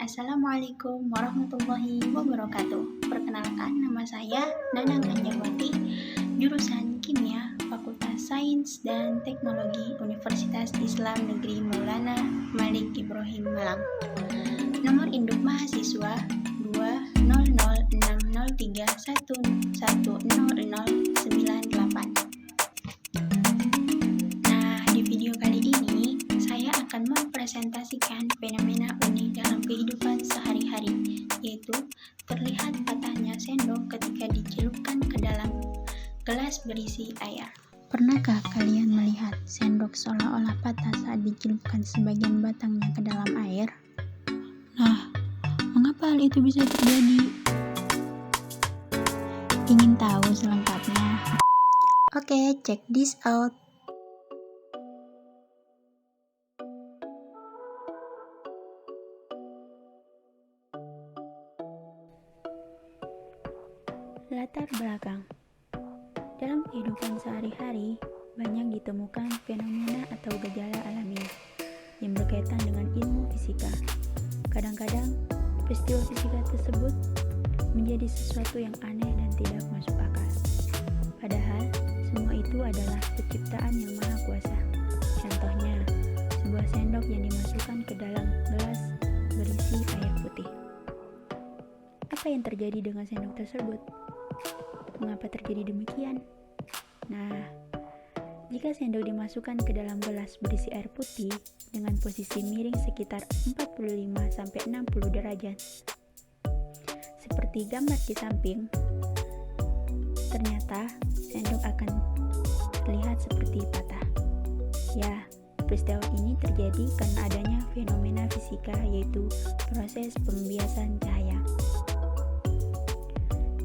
Assalamualaikum warahmatullahi wabarakatuh. Perkenalkan, nama saya Nanang Anjarwati, jurusan Kimia, Fakultas Sains dan Teknologi Universitas Islam Negeri Maulana Malik Ibrahim Malang. Nomor induk mahasiswa 20060311098. Nah, di video kali ini saya akan mempresentasikan fenomena unik dalam kehidupan sehari-hari, yaitu terlihat patahnya sendok ketika dicelupkan ke dalam gelas berisi air. Pernahkah kalian melihat sendok seolah-olah patah saat dicelupkan sebagian batangnya ke dalam air? Nah, mengapa hal itu bisa terjadi? Ingin tahu selengkapnya? Oke, check this out. Latar belakang. Dalam kehidupan sehari-hari, banyak ditemukan fenomena atau gejala alamiah yang berkaitan dengan ilmu fisika. Kadang-kadang, peristiwa fisika tersebut menjadi sesuatu yang aneh dan tidak masuk akal. Padahal, semua itu adalah penciptaan yang maha kuasa. Contohnya, sebuah sendok yang dimasukkan ke dalam gelas berisi air putih. Apa yang terjadi dengan sendok tersebut? Mengapa terjadi demikian? Nah, jika sendok dimasukkan ke dalam gelas berisi air putih dengan posisi miring sekitar 45-60 derajat, seperti gambar di samping, ternyata sendok akan terlihat seperti patah. Ya, peristiwa ini terjadi karena adanya fenomena fisika, yaitu proses pembiasan cahaya.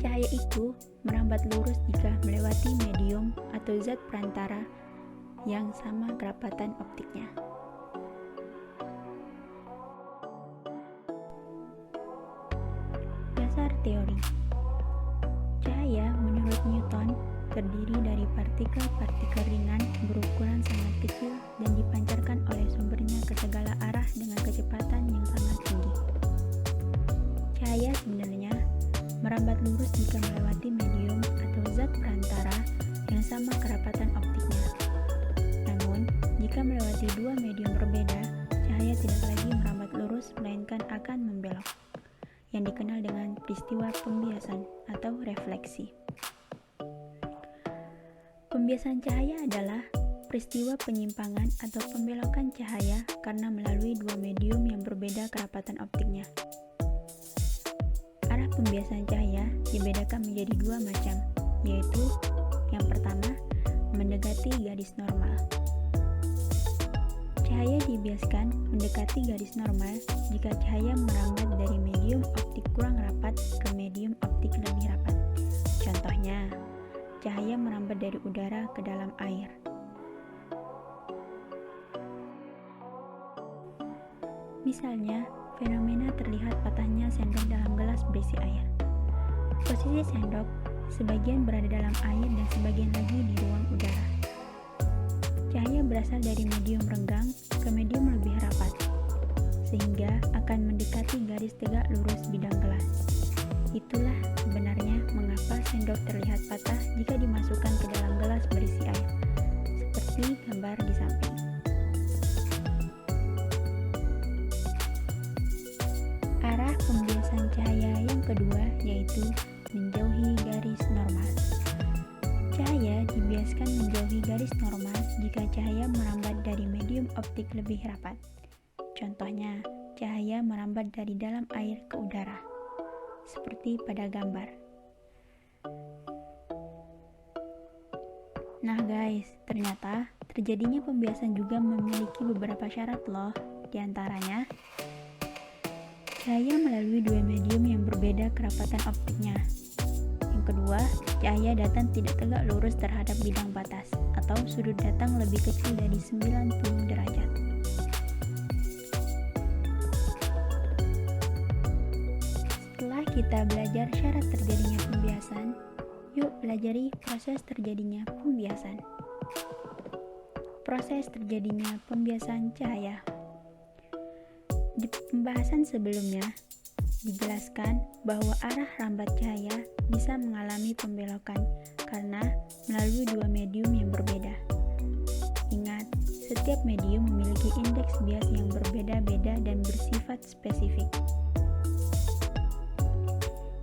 Cahaya itu merambat lurus jika melewati medium atau zat perantara yang sama kerapatan optiknya. Dasar teori. Cahaya menurut Newton terdiri dari partikel-partikel ringan berukuran sangat kecil dan dipancarkan oleh sumbernya ke segala arah dengan kecepatan yang sangat tinggi. Cahaya sebenarnya merambat lurus jika melewati medium atau zat perantara yang sama kerapatan optiknya. Namun, jika melewati dua medium berbeda, cahaya tidak lagi merambat lurus melainkan akan membelok, yang dikenal dengan peristiwa pembiasan atau refleksi. Pembiasan cahaya adalah peristiwa penyimpangan atau pembelokan cahaya karena melalui dua medium yang berbeda kerapatan optiknya. Arah pembiasan cahaya dibedakan menjadi dua macam, yaitu yang pertama, mendekati garis normal. Cahaya dibiaskan mendekati garis normal jika cahaya merambat dari medium optik kurang rapat ke medium optik lebih rapat. Contohnya, cahaya merambat dari udara ke dalam air. Misalnya, fenomena terlihat patahnya sendok dalam gelas berisi air. Posisi sendok sebagian berada dalam air dan sebagian lagi di ruang udara. Cahaya berasal dari medium renggang ke medium lebih rapat, sehingga akan mendekati garis tegak lurus bidang gelas. Itulah sebenarnya mengapa sendok terlihat patah jika dimasukkan ke dalam gelas berisi air, seperti gambar di samping. Arah pembiasan cahaya yang kedua yaitu menjauhi garis normal. Cahaya dibiaskan menjauhi garis normal jika cahaya merambat dari medium optik lebih rapat. Contohnya, cahaya merambat dari dalam air ke udara, seperti pada gambar. Nah guys, ternyata terjadinya pembiasan juga memiliki beberapa syarat loh. Di antaranya, cahaya melalui dua medium yang berbeda kerapatan optiknya. Yang kedua, cahaya datang tidak tegak lurus terhadap bidang batas, atau sudut datang lebih kecil dari 90 derajat. Setelah kita belajar syarat terjadinya pembiasan, yuk pelajari proses terjadinya pembiasan. Proses terjadinya pembiasan cahaya. Di pembahasan sebelumnya, dijelaskan bahwa arah rambat cahaya bisa mengalami pembelokan karena melalui dua medium yang berbeda. Ingat, setiap medium memiliki indeks bias yang berbeda-beda dan bersifat spesifik.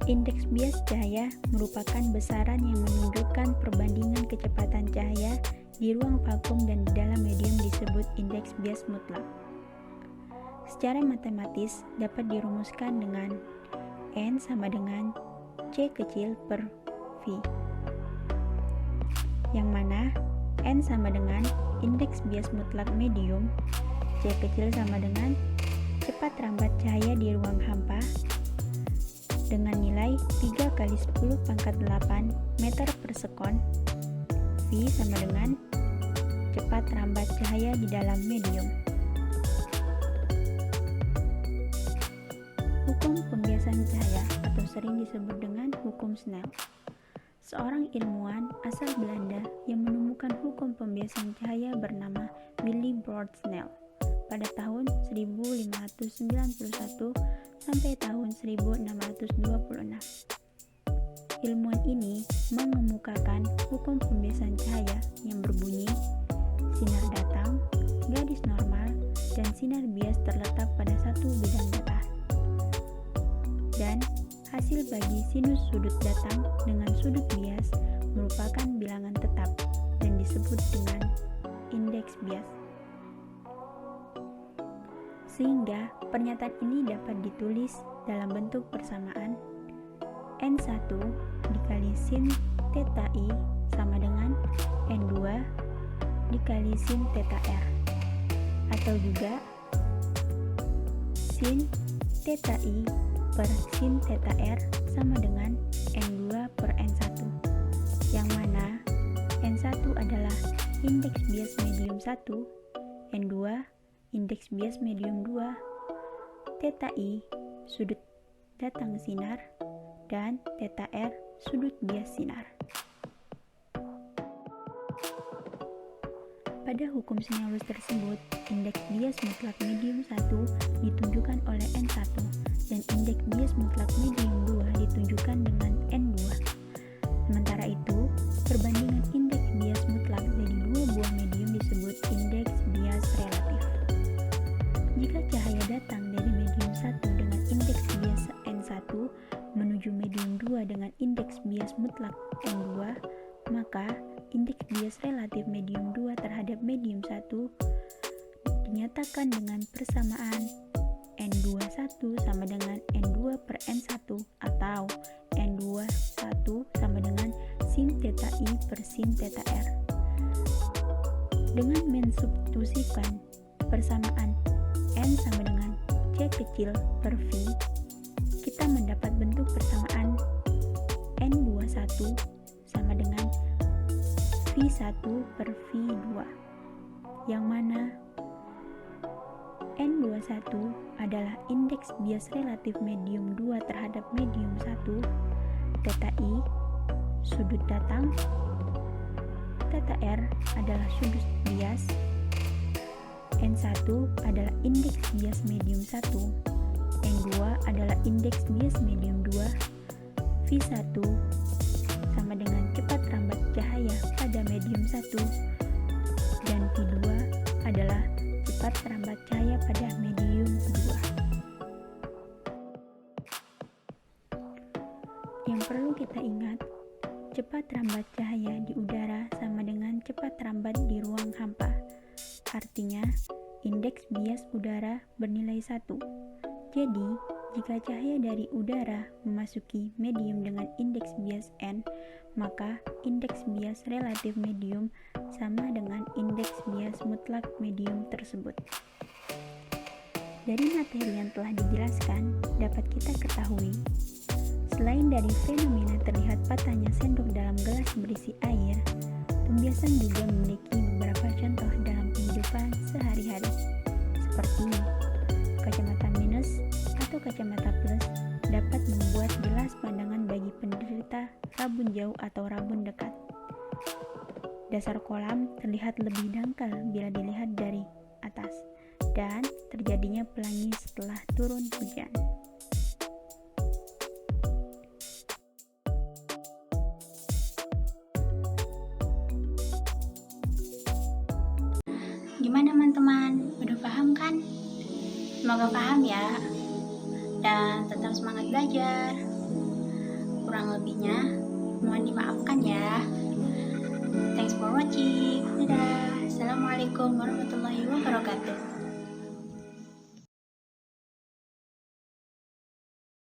Indeks bias cahaya merupakan besaran yang menunjukkan perbandingan kecepatan cahaya di ruang vakum dan di dalam medium disebut indeks bias mutlak. Secara matematis dapat dirumuskan dengan N sama dengan C kecil per V, yang mana N sama dengan indeks bias mutlak medium, C kecil sama dengan cepat rambat cahaya di ruang hampa dengan nilai 3 kali 10 pangkat 8 meter per sekon, V sama dengan cepat rambat cahaya di dalam medium. Hukum pembiasan cahaya atau sering disebut dengan hukum Snell. Seorang ilmuwan asal Belanda yang menemukan hukum pembiasan cahaya bernama Willebrord Snell pada tahun 1591 sampai tahun 1626. Ilmuwan ini mengemukakan hukum pembiasan cahaya yang berbunyi sinar datang, garis normal, dan sinar bias terletak pada satu bidang datar. Dan hasil bagi sinus sudut datang dengan sudut bias merupakan bilangan tetap dan disebut dengan indeks bias. Sehingga pernyataan ini dapat ditulis dalam bentuk persamaan N1 dikali sin theta I sama dengan N2 dikali sin theta R, atau juga sin theta I per sin theta R sama dengan N2 per N1, yang mana N1 adalah indeks bias medium 1, N2 indeks bias medium 2, theta I sudut datang sinar, dan theta R sudut bias sinar. Pada hukum Snell tersebut, indeks bias mutlak medium 1 ditunjukkan oleh N1 dan indeks bias mutlak medium 2 ditunjukkan dengan N2. Sementara itu, perbandingan indeks bias mutlak dari dua buah medium disebut indeks bias relatif. Jika cahaya datang dari medium 1 dengan indeks bias N1 menuju medium 2 dengan indeks bias mutlak N2, maka indeks bias relatif medium 2 terhadap medium 1 dinyatakan dengan persamaan N21 sama dengan N2 per N1 atau N21 sama dengan sin theta I per sin theta R. Dengan mensubstitusikan persamaan N sama dengan C kecil per V, kita mendapat bentuk persamaan N21 sama dengan V1 per V2, yang mana N21 adalah indeks bias relatif medium 2 terhadap medium 1, theta I sudut datang, theta R adalah sudut bias, N1 adalah indeks bias medium 1, N2 adalah indeks bias medium 2, V1 sama dengan cepat rambat cahaya pada medium 1, dan V2 adalah cepat rambat cahaya pada medium 2. Yang perlu kita ingat, cepat rambat cahaya di udara sama dengan cepat rambat di ruang hampa. Artinya, indeks bias udara bernilai 1. Jadi, jika cahaya dari udara memasuki medium dengan indeks bias N, maka indeks bias relatif medium sama dengan indeks bias mutlak medium tersebut. Dari materi yang telah dijelaskan, dapat kita ketahui, selain dari fenomena terlihat patahnya sendok dalam gelas berisi air, pembiasan juga memiliki beberapa contoh dalam kehidupan sehari-hari, seperti kacamata minus atau kacamata plus dapat membuat jelas pandangan bagi penderita rabun jauh atau rabun dekat. Dasar kolam terlihat lebih dangkal bila dilihat dari atas, dan terjadinya pelangi setelah turun hujan. Gimana teman-teman? Udah paham kan? Semoga paham ya. Dan tetap semangat belajar. Kurang lebihnya mohon dimaafkan ya. Thanks for watching. Dadah. Assalamualaikum warahmatullahi wabarakatuh.